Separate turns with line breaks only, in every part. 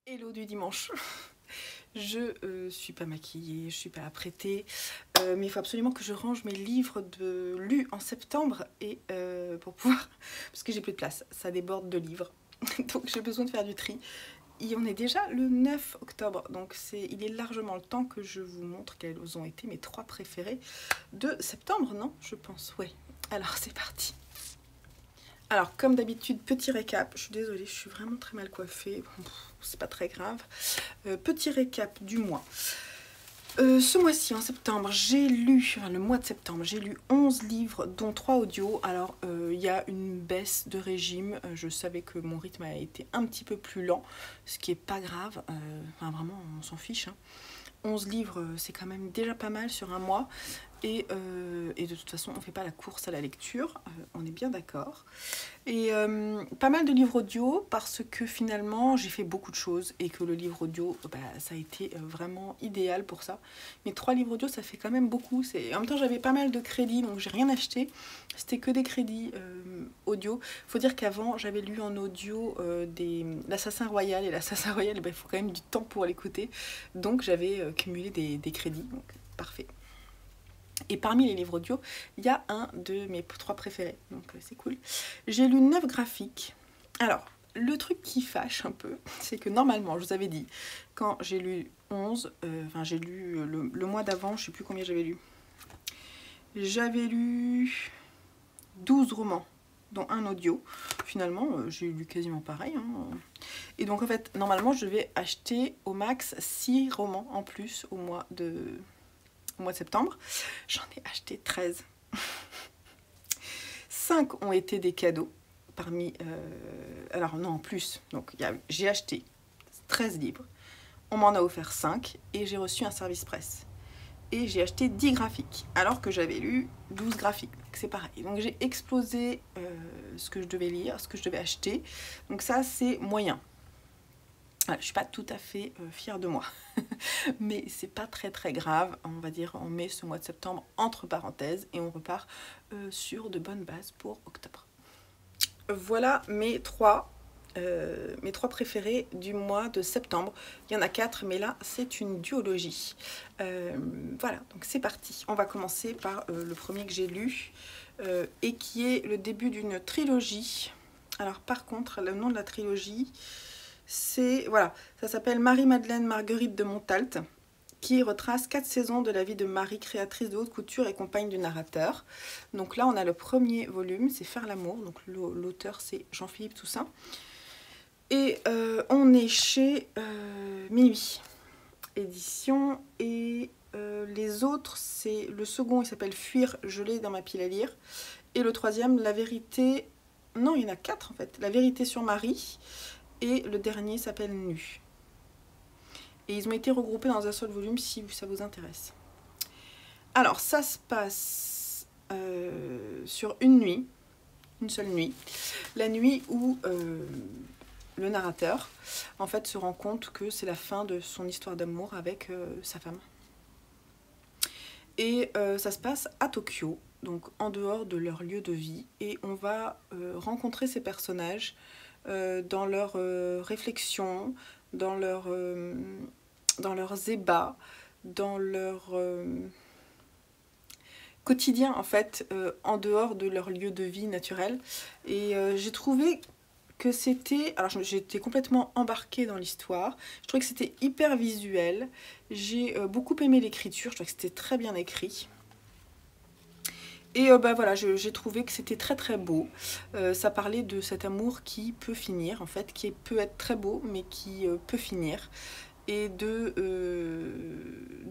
Hello du dimanche. Je suis pas maquillée, je suis pas apprêtée, mais il faut absolument que je range mes livres lus en septembre et pour pouvoir, parce que j'ai plus de place, ça déborde de livres, donc j'ai besoin de faire du tri. Et on est déjà le 9 octobre, donc il est largement le temps que je vous montre quels ont été mes 3 préférés de septembre, non? Je pense, ouais. Alors c'est parti. Alors, comme d'habitude, petit récap. Je suis désolée, je suis vraiment très mal coiffée. Bon, c'est pas très grave. Petit récap du mois. Ce mois-ci, en septembre, le mois de septembre, j'ai lu 11 livres, dont 3 audios. Alors, il y a une baisse de régime. Je savais que mon rythme a été un petit peu plus lent, ce qui est pas grave. Enfin, vraiment, on s'en fiche, hein. 11 livres, c'est quand même déjà pas mal sur un mois. Et de toute façon, on ne fait pas la course à la lecture, on est bien d'accord. Et pas mal de livres audio parce que finalement, j'ai fait beaucoup de choses et que le livre audio, bah, ça a été vraiment idéal pour ça. Mais 3 livres audio, ça fait quand même beaucoup. En même temps, j'avais pas mal de crédits, donc j'ai rien acheté. C'était que des crédits audio. Faut dire qu'avant, j'avais lu en audio l'Assassin Royal. Et l'Assassin Royal, bah, il faut quand même du temps pour l'écouter. Donc j'avais cumulé des crédits, donc parfait. Et parmi les livres audio, il y a un de mes 3 préférés, donc c'est cool. J'ai lu 9 graphiques. Alors, le truc qui fâche un peu, c'est que normalement, je vous avais dit, quand j'ai lu 11, enfin j'ai lu le mois d'avant, je sais plus combien j'avais lu. J'avais lu 12 romans, dont un audio. Finalement, j'ai lu quasiment pareil, hein. Et donc en fait, normalement, je vais acheter au max 6 romans en plus au mois de septembre. J'en ai acheté 13. 5 ont été des cadeaux. Alors non, en plus. Donc j'ai acheté 13 livres. On m'en a offert 5 et j'ai reçu un service presse. Et j'ai acheté 10 graphiques, alors que j'avais lu 12 graphiques. C'est pareil. Donc j'ai explosé ce que je devais lire, ce que je devais acheter. Donc ça, c'est moyen. Voilà, je suis pas tout à fait fière de moi, mais c'est pas très très grave. On va dire, on met ce mois de septembre entre parenthèses et on repart sur de bonnes bases pour octobre. Voilà mes 3 préférés du mois de septembre. Il y en a 4, mais là c'est une duologie. Voilà, donc c'est parti. On va commencer par le premier que j'ai lu et qui est le début d'une trilogie. Alors par contre, le nom de la trilogie, voilà, ça s'appelle Marie-Madeleine Marguerite de Montalt, qui retrace 4 saisons de la vie de Marie, créatrice de haute couture et compagne du narrateur. Donc là, on a le premier volume, c'est Faire l'amour. Donc l'auteur, c'est Jean-Philippe Toussaint. Et on est chez Minuit Édition. Et les autres, c'est le second, il s'appelle Fuir, je l'ai dans ma pile à lire. Et le troisième, La vérité... Non, il y en a 4 en fait. La vérité sur Marie. Et le dernier s'appelle Nu. Et ils ont été regroupés dans un seul volume si ça vous intéresse. Alors, ça se passe sur une nuit, une seule nuit. La nuit où le narrateur, en fait, se rend compte que c'est la fin de son histoire d'amour avec sa femme. Et ça se passe à Tokyo, donc en dehors de leur lieu de vie. Et on va rencontrer ces personnages dans leurs réflexions, dans leurs ébats, dans leur quotidien en fait, en dehors de leur lieu de vie naturel. Et j'ai trouvé que c'était... Alors j'étais complètement embarquée dans l'histoire, je trouvais que c'était hyper visuel, j'ai beaucoup aimé l'écriture, je trouvais que c'était très bien écrit. Et bah voilà, j'ai trouvé que c'était très très beau. Ça parlait de cet amour qui peut finir, en fait, qui peut être très beau, mais qui peut finir. Et de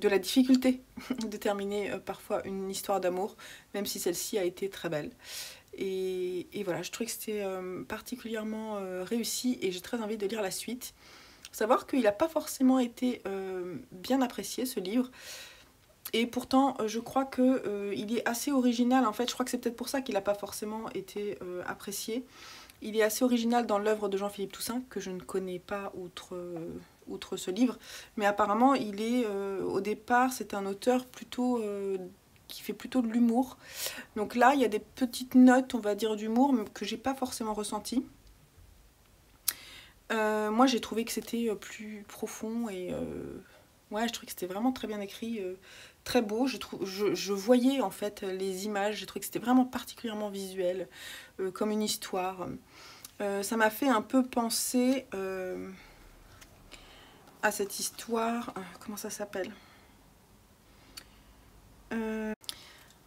la difficulté de terminer parfois une histoire d'amour, même si celle-ci a été très belle. Et voilà, je trouvais que c'était particulièrement réussi et j'ai très envie de lire la suite. Faut savoir qu'il n'a pas forcément été bien apprécié, ce livre. Et pourtant, je crois qu'il est assez original. En fait, je crois que c'est peut-être pour ça qu'il n'a pas forcément été apprécié. Il est assez original dans l'œuvre de Jean-Philippe Toussaint, que je ne connais pas outre ce livre. Mais apparemment, il est, au départ, c'est un auteur plutôt qui fait plutôt de l'humour. Donc là, il y a des petites notes, on va dire, d'humour, que j'ai pas forcément ressenties. Moi j'ai trouvé que c'était plus profond et ouais, je trouvais que c'était vraiment très bien écrit, très beau. Je voyais en fait les images, j'ai trouvé que c'était vraiment particulièrement visuel, comme une histoire. Ça m'a fait un peu penser à cette histoire, comment ça s'appelle?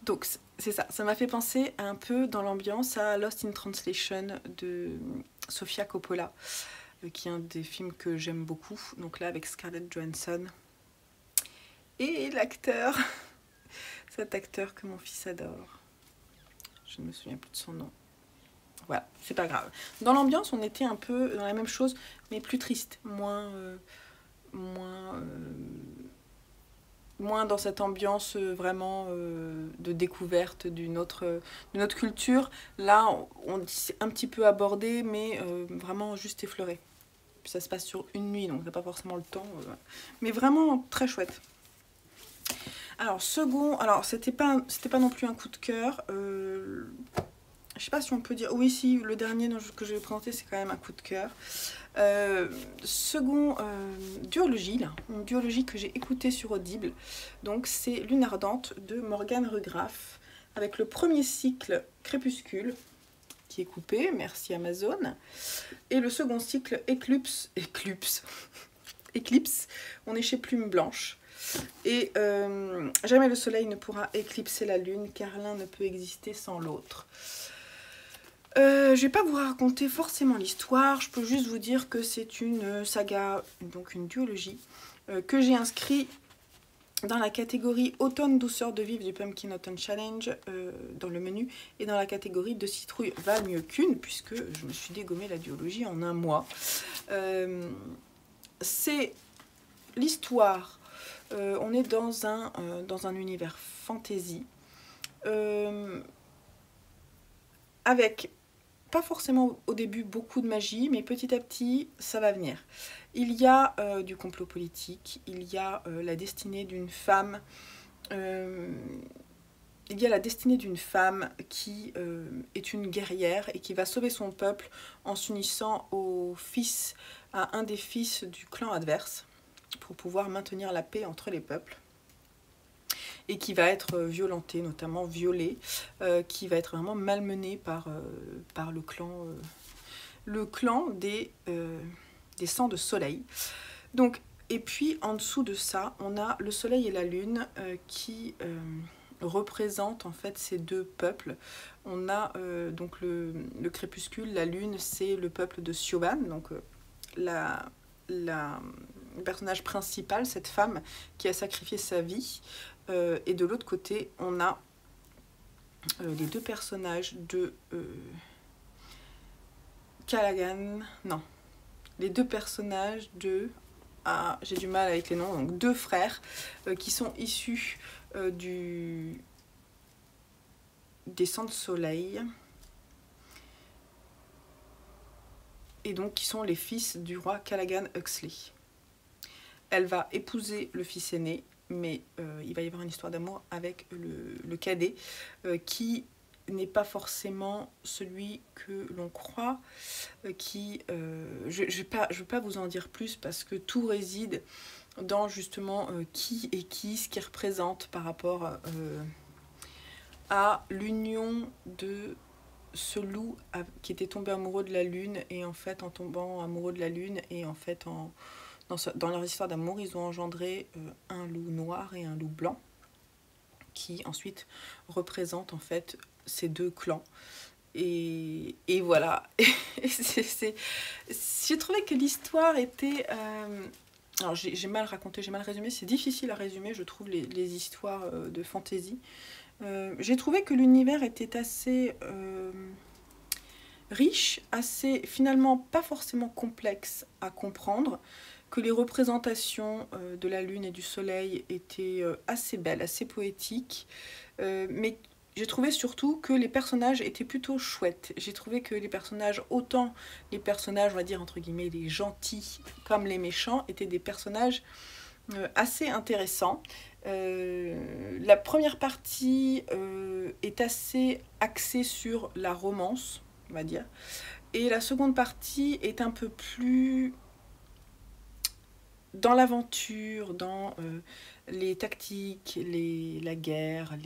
Donc c'est ça, ça m'a fait penser un peu dans l'ambiance à Lost in Translation de Sofia Coppola, qui est un des films que j'aime beaucoup, donc là avec Scarlett Johansson. Et l'acteur, cet acteur que mon fils adore, je ne me souviens plus de son nom. Voilà, c'est pas grave. Dans l'ambiance, on était un peu dans la même chose, mais plus triste, moins, moins dans cette ambiance vraiment de découverte d'une autre culture. Là, c'est un petit peu abordé, mais vraiment juste effleuré. Puis ça se passe sur une nuit, donc on n'a pas forcément le temps. Mais vraiment très chouette. Alors, c'était pas non plus un coup de cœur. Je sais pas si on peut dire. Oui, si, le dernier que je vais présenter, c'est quand même un coup de cœur. Duologie, là, une duologie que j'ai écoutée sur Audible. Donc, c'est Lune Ardente de Morgane Rugraff, avec le premier cycle Crépuscule, qui est coupé, merci Amazon. Et le second cycle Eclipse, on est chez Plume Blanche. Et jamais le soleil ne pourra éclipser la lune, car l'un ne peut exister sans l'autre. Je vais pas vous raconter forcément l'histoire, je peux juste vous dire que c'est une saga, donc une duologie, que j'ai inscrit dans la catégorie Automne douceur de vivre du Pumpkin Autumn Challenge dans le menu, et dans la catégorie De citrouille va mieux qu'une, puisque je me suis dégommé la duologie en un mois. C'est l'histoire, on est dans un univers fantasy, avec pas forcément au début beaucoup de magie, mais petit à petit ça va venir. Il y a du complot politique, il y a la destinée d'une femme, qui est une guerrière et qui va sauver son peuple en s'unissant à un des fils du clan adverse pour pouvoir maintenir la paix entre les peuples, et qui va être violentée, notamment violée, qui va être vraiment malmenée par le clan des sangs de soleil. Donc, et puis en dessous de ça, on a le soleil et la lune qui représentent en fait ces deux peuples. On a donc le crépuscule, la lune, c'est le peuple de Siobhan, donc le personnage principal, cette femme qui a sacrifié sa vie. Et de l'autre côté, on a les deux personnages de Callaghan. Non. Les deux personnages de... Ah, j'ai du mal avec les noms. Donc, deux frères qui sont issus des sangs de soleil. Et donc, qui sont les fils du roi Callaghan Huxley. Elle va épouser le fils aîné, mais il va y avoir une histoire d'amour avec le cadet, qui n'est pas forcément celui que l'on croit, je ne vais pas vous en dire plus, parce que tout réside dans justement qui est qui, ce qu'il représente par rapport à l'union de ce loup qui était tombé amoureux de la lune, et en fait en tombant amoureux de la lune, et en fait dans leur histoire d'amour, ils ont engendré un loup noir et un loup blanc, qui ensuite représentent en fait ces deux clans. Et voilà. J'ai trouvé que l'histoire était... Alors j'ai mal raconté, j'ai mal résumé. C'est difficile à résumer, je trouve, les histoires de fantasy. J'ai trouvé que l'univers était assez... riche, assez finalement pas forcément complexe à comprendre, que les représentations de la lune et du soleil étaient assez belles, assez poétiques, mais j'ai trouvé surtout que les personnages étaient plutôt chouettes. J'ai trouvé que les personnages, autant les personnages, on va dire entre guillemets, les gentils comme les méchants, étaient des personnages assez intéressants. La première partie est assez axée sur la romance, on va dire. Et la seconde partie est un peu plus dans l'aventure, dans les tactiques, la guerre,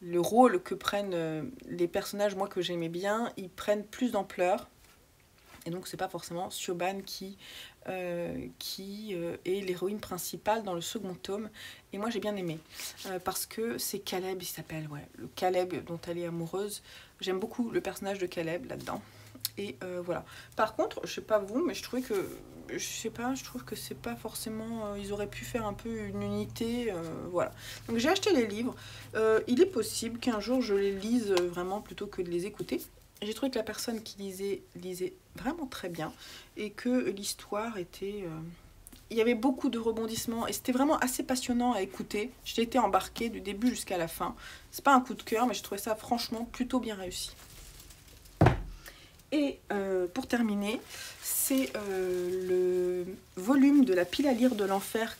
le rôle que prennent les personnages, moi que j'aimais bien, ils prennent plus d'ampleur. Et donc c'est pas forcément Siobhan qui est l'héroïne principale dans le second tome. Et moi j'ai bien aimé. Parce que c'est Caleb, il s'appelle, ouais, le Caleb dont elle est amoureuse. J'aime beaucoup le personnage de Caleb là-dedans. Et voilà. Par contre, je sais pas vous, mais je trouvais que... Je sais pas, je trouve que c'est pas forcément... ils auraient pu faire un peu une unité, voilà. Donc j'ai acheté les livres. Il est possible qu'un jour je les lise vraiment plutôt que de les écouter. J'ai trouvé que la personne qui lisait vraiment très bien et que l'histoire était... il y avait beaucoup de rebondissements et c'était vraiment assez passionnant à écouter. J'ai été embarquée du début jusqu'à la fin. C'est pas un coup de cœur, mais je trouvais ça franchement plutôt bien réussi. Et pour terminer, c'est le volume de la pile à lire de l'enfer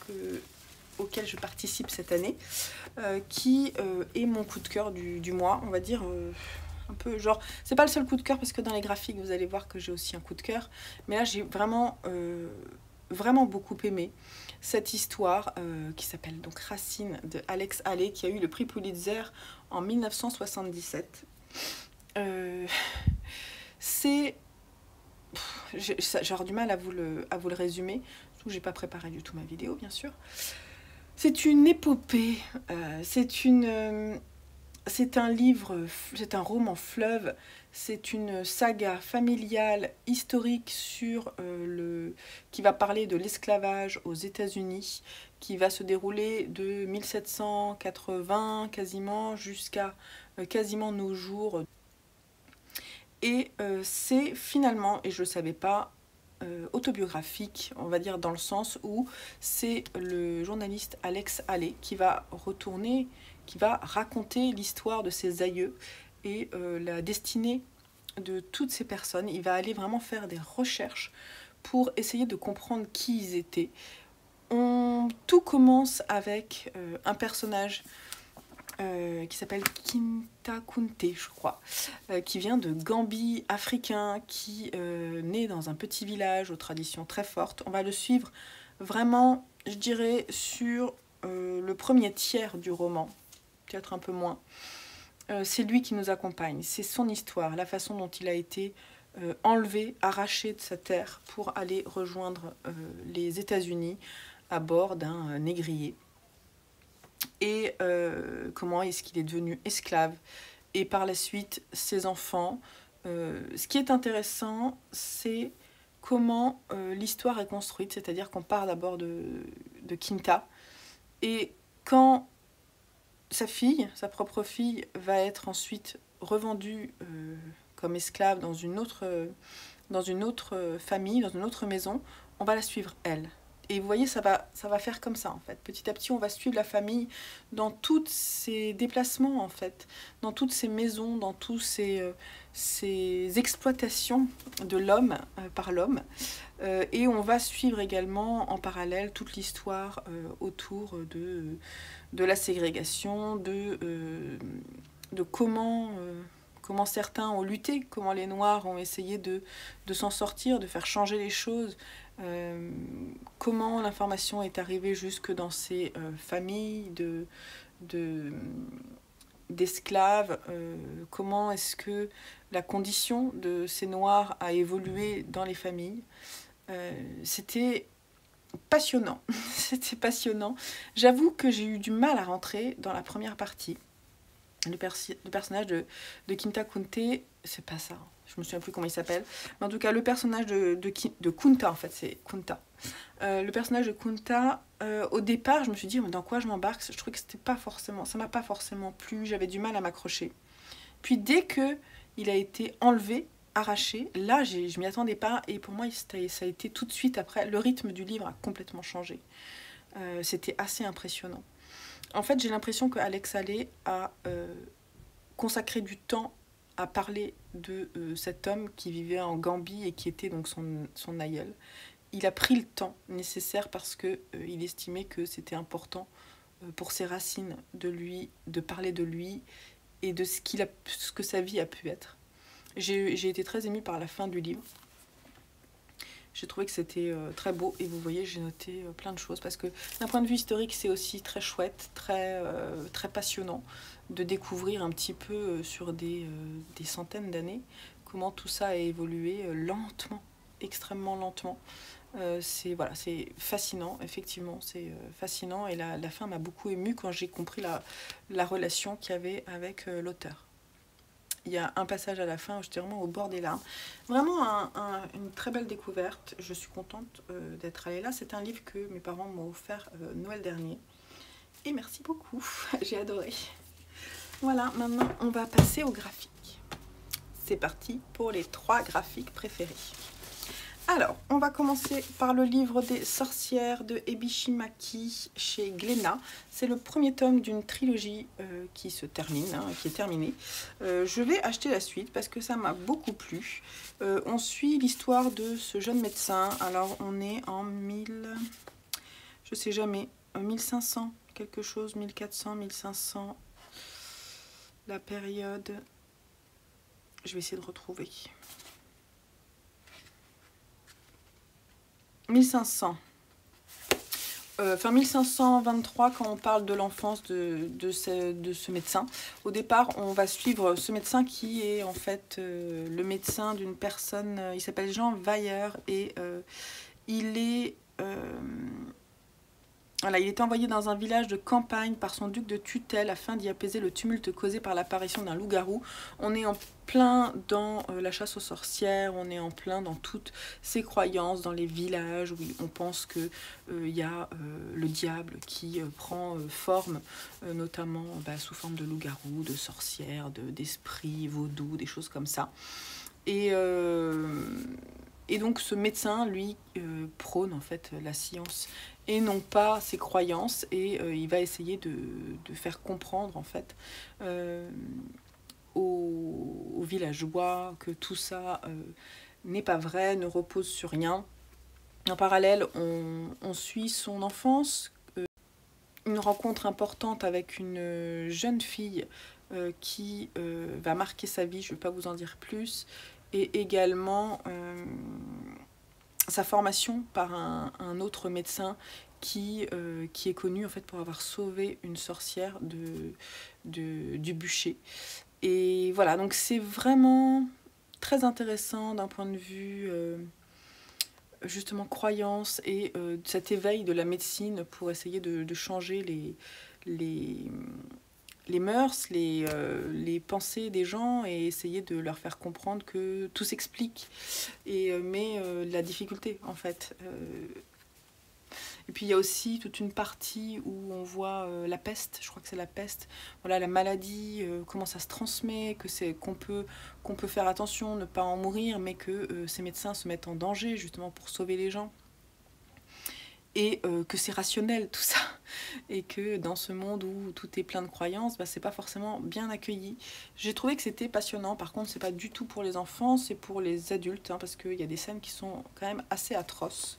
auquel je participe cette année, qui est mon coup de cœur du mois, on va dire... un peu genre, c'est pas le seul coup de cœur parce que dans les graphiques vous allez voir que j'ai aussi un coup de cœur, mais là j'ai vraiment vraiment beaucoup aimé cette histoire qui s'appelle donc Racine de Alex Haley, qui a eu le prix Pulitzer en 1977. C'est... J'aurais du mal à vous le résumer, surtout que j'ai pas préparé du tout ma vidéo bien sûr. C'est une épopée, c'est un livre, c'est un roman fleuve, c'est une saga familiale historique qui va parler de l'esclavage aux États-Unis, qui va se dérouler de 1780 quasiment jusqu'à quasiment nos jours. Et c'est finalement, et je ne le savais pas, autobiographique, on va dire dans le sens où c'est le journaliste Alex Haley qui va raconter l'histoire de ses aïeux et la destinée de toutes ces personnes. Il va aller vraiment faire des recherches pour essayer de comprendre qui ils étaient. Tout commence avec un personnage qui s'appelle Kinta Kunte, je crois, qui vient de Gambie, africain, qui naît dans un petit village aux traditions très fortes. On va le suivre vraiment, je dirais, sur le premier tiers du roman, peut-être un peu moins. C'est lui qui nous accompagne, c'est son histoire, la façon dont il a été enlevé, arraché de sa terre pour aller rejoindre les États-Unis à bord d'un négrier. Et comment est-ce qu'il est devenu esclave, et par la suite ses enfants. Ce qui est intéressant, c'est comment l'histoire est construite, c'est-à-dire qu'on part d'abord de Kinta, et quand sa fille, sa propre fille, va être ensuite revendue comme esclave dans une autre famille, dans une autre maison, on va la suivre elle. Et vous voyez, ça va faire comme ça, en fait. Petit à petit, on va suivre la famille dans tous ses déplacements, en fait, dans toutes ces maisons, dans tous ces exploitations de l'homme par l'homme. Et on va suivre également, en parallèle, toute l'histoire autour de la ségrégation, de comment certains ont lutté, comment les Noirs ont essayé de s'en sortir, de faire changer les choses, comment l'information est arrivée jusque dans ces familles d'esclaves, comment est-ce que la condition de ces Noirs a évolué dans les familles. C'était passionnant, c'était passionnant. J'avoue que j'ai eu du mal à rentrer dans la première partie. Le personnage de Kinta Kunte, c'est pas ça, je me souviens plus comment il s'appelle, mais en tout cas le personnage de Kunta, en fait c'est Kunta. Le personnage de Kunta, au départ je me suis dit dans quoi je m'embarque, je trouvais que c'était pas forcément, ça m'a pas forcément plu, j'avais du mal à m'accrocher. Puis dès que il a été enlevé, arraché, là je m'y attendais pas, et pour moi ça a été tout de suite après, le rythme du livre a complètement changé. C'était assez impressionnant. En fait, j'ai l'impression que Alex Haley a consacré du temps à parler de cet homme qui vivait en Gambie et qui était donc son aïeul. Il a pris le temps nécessaire parce qu'il estimait que c'était important pour ses racines de parler de lui et de ce que sa vie a pu être. J'ai été très émue par la fin du livre. J'ai trouvé que c'était très beau et vous voyez, j'ai noté plein de choses parce que d'un point de vue historique, c'est aussi très chouette, très passionnant de découvrir un petit peu sur des centaines d'années comment tout ça a évolué lentement, extrêmement lentement. C'est voilà, c'est fascinant, effectivement, c'est fascinant et la fin m'a beaucoup émue quand j'ai compris la relation qu'il y avait avec l'auteur. Il y a un passage à la fin où j'étais vraiment au bord des larmes. Vraiment une très belle découverte. Je suis contente d'être allée là. C'est un livre que mes parents m'ont offert Noël dernier. Et merci beaucoup. J'ai adoré. Voilà, maintenant on va passer aux graphiques. C'est parti pour les 3 graphiques préférés. Alors, on va commencer par le livre des sorcières de Ebishi Maki chez Glénat. C'est le premier tome d'une trilogie qui se termine, qui est terminée. Je vais acheter la suite parce que ça m'a beaucoup plu. On suit l'histoire de ce jeune médecin. Alors, on est en 1000... Je sais jamais. 1500 quelque chose, 1400, 1500. La période... Je vais essayer de retrouver... 1500. Enfin 1523 quand on parle de l'enfance de ce médecin. Au départ, on va suivre ce médecin qui est en fait le médecin d'une personne, il s'appelle Jean Weyer et il est... Voilà, il était envoyé dans un village de campagne par son duc de tutelle afin d'y apaiser le tumulte causé par l'apparition d'un loup-garou. On est en plein dans la chasse aux sorcières, on est en plein dans toutes ces croyances, dans les villages où on pense qu'il y a le diable qui prend forme, notamment sous forme de loup-garou, de sorcières, d'esprits vaudous, des choses comme ça. Et donc ce médecin, lui, prône en fait la science et non pas ses croyances, et il va essayer de faire comprendre en fait aux villageois que tout ça n'est pas vrai, ne repose sur rien. En parallèle, on suit son enfance, une rencontre importante avec une jeune fille qui va marquer sa vie, je ne vais pas vous en dire plus, et également sa formation par un autre médecin qui est connu en fait pour avoir sauvé une sorcière du bûcher. Et voilà, donc c'est vraiment très intéressant d'un point de vue justement croyance et cet éveil de la médecine pour essayer de changer les mœurs, les pensées des gens et essayer de leur faire comprendre que tout s'explique, mais la difficulté en fait. Et puis il y a aussi toute une partie où on voit la peste, je crois que c'est la peste, voilà, la maladie, comment ça se transmet, qu'on peut faire attention, ne pas en mourir, mais que ces médecins se mettent en danger justement pour sauver les gens. Et que c'est rationnel tout ça, et que dans ce monde où tout est plein de croyances, c'est pas forcément bien accueilli. J'ai trouvé que c'était passionnant. Par contre, c'est pas du tout pour les enfants, c'est pour les adultes, parce qu'il y a des scènes qui sont quand même assez atroces.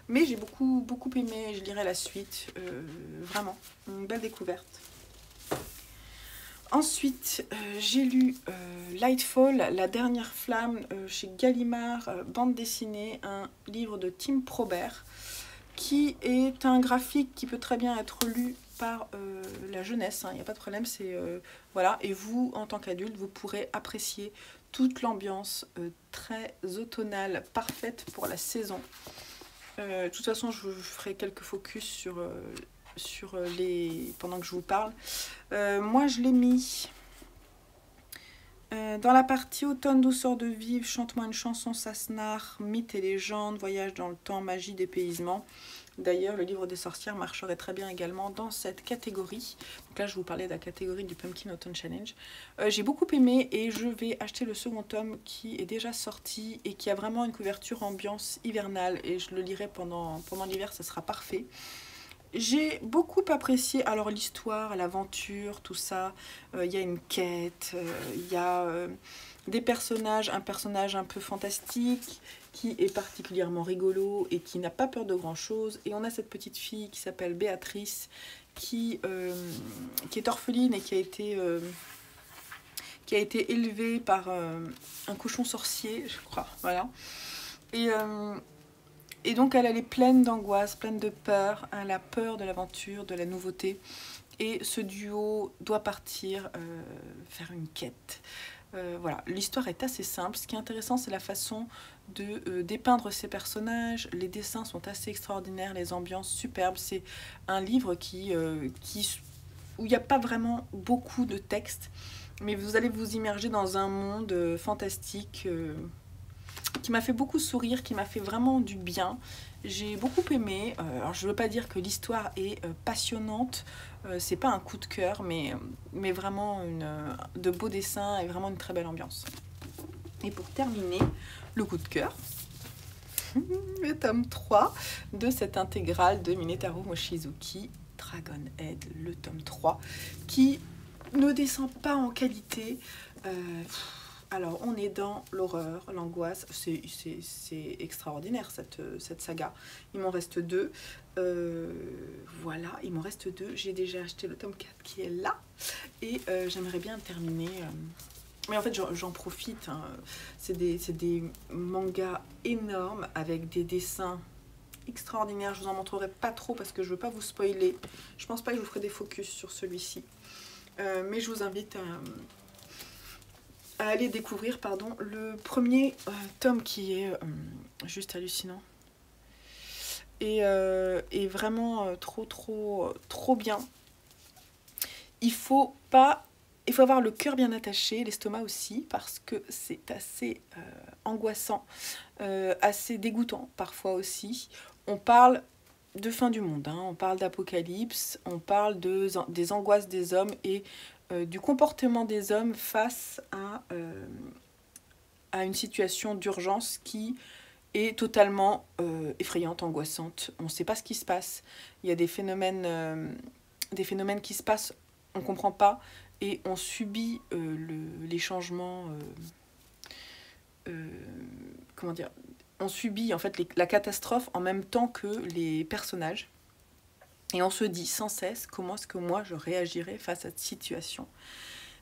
Mais j'ai beaucoup aimé, je lirai la suite, vraiment, une belle découverte. Ensuite, j'ai lu Lightfall, la dernière flamme, chez Gallimard, bande dessinée, un livre de Tim Probert, qui est un graphique qui peut très bien être lu par la jeunesse, il n'y a pas de problème, voilà, et vous, en tant qu'adulte, vous pourrez apprécier toute l'ambiance très automnale, parfaite pour la saison. De toute façon, je vous ferai quelques focus sur les pendant que je vous parle. Moi, je l'ai mis dans la partie automne, douceur de vivre, chante-moi une chanson, Sassenach, mythes et légendes, voyage dans le temps, magie, dépaysement. D'ailleurs, le livre des sorcières marcherait très bien également dans cette catégorie. Donc là, je vous parlais de la catégorie du Pumpkin Autumn Challenge. J'ai beaucoup aimé et je vais acheter le second tome qui est déjà sorti et qui a vraiment une couverture ambiance hivernale. Et je le lirai pendant l'hiver, ça sera parfait. J'ai beaucoup apprécié alors l'histoire, l'aventure, tout ça. Y a une quête, il y a des personnages, un personnage un peu fantastique qui est particulièrement rigolo et qui n'a pas peur de grand chose. Et on a cette petite fille qui s'appelle Béatrice qui est orpheline et qui qui a été élevée par un cochon sorcier, je crois, voilà. Et donc elle est pleine d'angoisse, pleine de peur, elle a peur de l'aventure, de la nouveauté. Et ce duo doit partir faire une quête. Voilà, l'histoire est assez simple. Ce qui est intéressant, c'est la façon de dépeindre ces personnages. Les dessins sont assez extraordinaires, les ambiances superbes. C'est un livre où il n'y a pas vraiment beaucoup de texte, mais vous allez vous immerger dans un monde fantastique qui m'a fait beaucoup sourire, qui m'a fait vraiment du bien. J'ai beaucoup aimé. Alors je ne veux pas dire que l'histoire est passionnante, c'est pas un coup de cœur, mais vraiment de beaux dessins et vraiment une très belle ambiance. Et pour terminer, le coup de cœur, le tome 3 de cette intégrale de Minetaro Mochizuki, Dragonhead, le tome 3, qui ne descend pas en qualité. Alors, on est dans l'horreur, l'angoisse. C'est extraordinaire, cette saga. Il m'en reste 2. Voilà, il m'en reste 2. J'ai déjà acheté le tome 4 qui est là. Et j'aimerais bien terminer. Mais en fait, j'en profite. Hein. C'est des mangas énormes avec des dessins extraordinaires. Je vous en montrerai pas trop parce que je veux pas vous spoiler. Je pense pas que je vous ferai des focus sur celui-ci. Mais je vous invite à aller découvrir le premier tome qui est juste hallucinant et vraiment trop bien. Il faut avoir le cœur bien attaché, l'estomac aussi, parce que c'est assez angoissant, assez dégoûtant parfois aussi. On parle de fin du monde, hein, on parle d'apocalypse, on parle des angoisses des hommes et du comportement des hommes face à une situation d'urgence qui est totalement effrayante, angoissante. On ne sait pas ce qui se passe. Il y a des phénomènes qui se passent, on ne comprend pas, et on subit les changements. Comment dire ? On subit en fait la catastrophe en même temps que les personnages. Et on se dit sans cesse comment est-ce que moi je réagirais face à cette situation.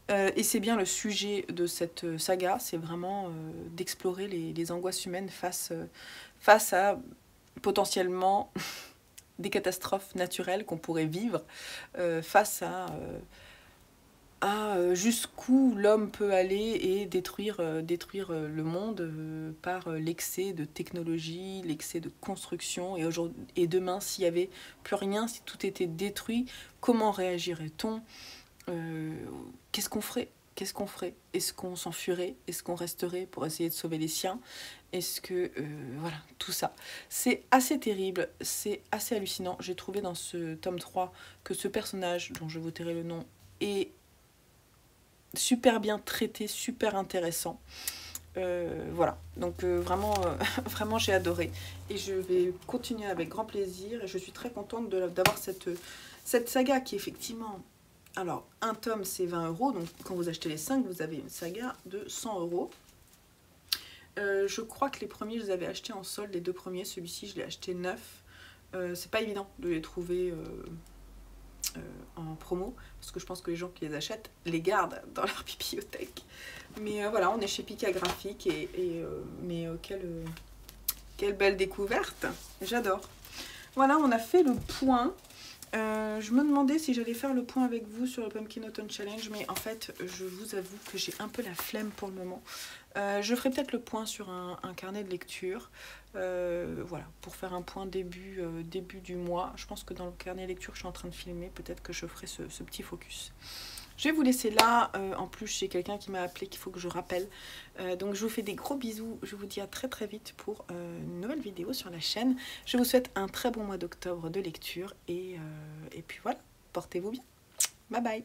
Et c'est bien le sujet de cette saga, c'est vraiment d'explorer les angoisses humaines face à potentiellement des catastrophes naturelles qu'on pourrait vivre, face à jusqu'où l'homme peut aller et détruire le monde par l'excès de technologie, l'excès de construction. Et demain, s'il n'y avait plus rien, si tout était détruit, comment réagirait-on ? Qu'est-ce qu'on ferait ? Est-ce qu'on s'enfuirait ? Est-ce qu'on resterait pour essayer de sauver les siens ? Est-ce que... voilà, tout ça. C'est assez terrible, c'est assez hallucinant. J'ai trouvé dans ce tome 3 que ce personnage, dont je vous tairai le nom, est super bien traité, super intéressant. Voilà, donc vraiment, vraiment j'ai adoré. Et je vais continuer avec grand plaisir. Et je suis très contente d'avoir cette saga qui effectivement... Alors, un tome, c'est 20 €. Donc, quand vous achetez les 5, vous avez une saga de 100 €. Je crois que les premiers, je les avais achetés en solde. Les 2 premiers, celui-ci, je l'ai acheté neuf. C'est pas évident de les trouver en promo. Parce que je pense que les gens qui les achètent les gardent dans leur bibliothèque. Mais voilà, on est chez Pika Graphique. Mais quelle belle découverte. J'adore. Voilà, on a fait le point. Je me demandais si j'allais faire le point avec vous sur le Pumpkin Autumn Challenge, mais en fait, je vous avoue que j'ai un peu la flemme pour le moment. Je ferai peut-être le point sur un carnet de lecture, voilà, pour faire un point début du mois. Je pense que dans le carnet de lecture que je suis en train de filmer, peut-être que je ferai ce petit focus. Je vais vous laisser là. En plus, j'ai quelqu'un qui m'a appelé qu'il faut que je rappelle. Donc, je vous fais des gros bisous. Je vous dis à très très vite pour une nouvelle vidéo sur la chaîne. Je vous souhaite un très bon mois d'octobre de lecture. Et puis voilà, portez-vous bien. Bye bye.